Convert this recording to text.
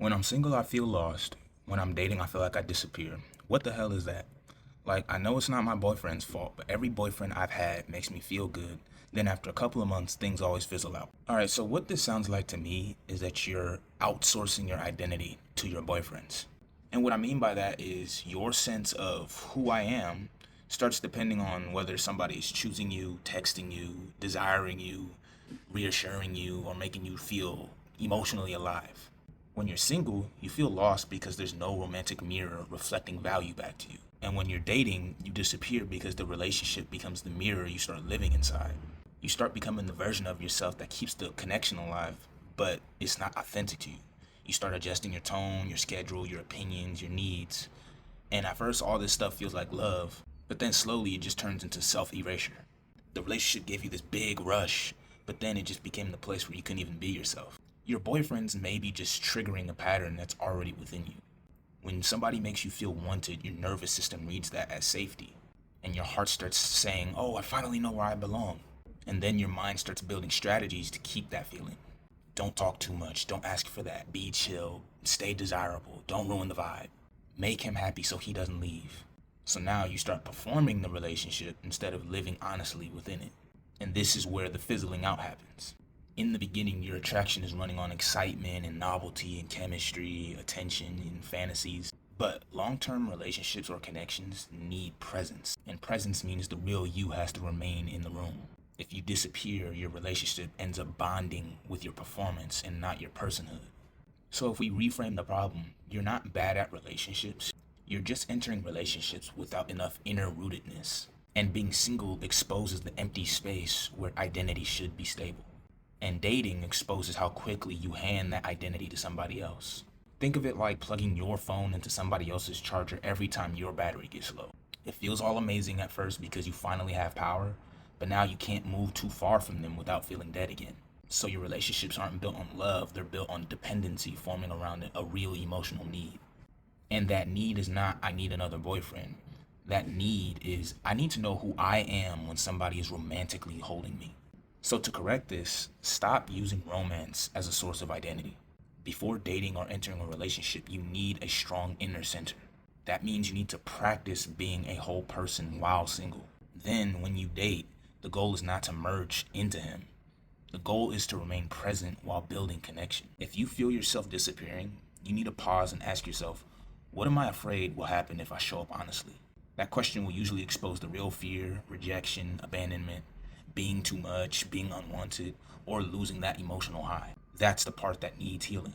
When I'm single, I feel lost. When I'm dating, I feel like I disappear. What the hell is that? Like, I know it's not my boyfriend's fault, but every boyfriend I've had makes me feel good. Then after a couple of months, things always fizzle out. Alright, so what this sounds like to me is that you're outsourcing your identity to your boyfriends. And what I mean by that is your sense of who I am starts depending on whether somebody is choosing you, texting you, desiring you, reassuring you, or making you feel emotionally alive. When you're single, you feel lost because there's no romantic mirror reflecting value back to you. And when you're dating, you disappear because the relationship becomes the mirror you start living inside. You start becoming the version of yourself that keeps the connection alive, but it's not authentic to you. You start adjusting your tone, your schedule, your opinions, your needs. And at first, all this stuff feels like love, but then slowly it just turns into self erasure. The relationship gave you this big rush, but then it just became the place where you couldn't even be yourself. Your boyfriend's may be just triggering a pattern that's already within you. When somebody makes you feel wanted, your nervous system reads that as safety. And your heart starts saying, oh, I finally know where I belong. And then your mind starts building strategies to keep that feeling. Don't talk too much. Don't ask for that. Be chill. Stay desirable. Don't ruin the vibe. Make him happy so he doesn't leave. So now you start performing the relationship instead of living honestly within it. And this is where the fizzling out happens. In the beginning, your attraction is running on excitement and novelty and chemistry, attention and fantasies. But long-term relationships or connections need presence. And presence means the real you has to remain in the room. If you disappear, your relationship ends up bonding with your performance and not your personhood. So if we reframe the problem, you're not bad at relationships. You're just entering relationships without enough inner rootedness. And being single exposes the empty space where identity should be stable. And dating exposes how quickly you hand that identity to somebody else. Think of it like plugging your phone into somebody else's charger every time your battery gets low. It feels all amazing at first because you finally have power, but now you can't move too far from them without feeling dead again. So your relationships aren't built on love, they're built on dependency forming around a real emotional need. And that need is not, I need another boyfriend. That need is, I need to know who I am when somebody is romantically holding me. So to correct this, stop using romance as a source of identity. Before dating or entering a relationship, you need a strong inner center. That means you need to practice being a whole person while single. Then, when you date, the goal is not to merge into him. The goal is to remain present while building connection. If you feel yourself disappearing, you need to pause and ask yourself, what am I afraid will happen if I show up honestly? That question will usually expose the real fear, rejection, abandonment, being too much, being unwanted, or losing that emotional high. That's the part that needs healing.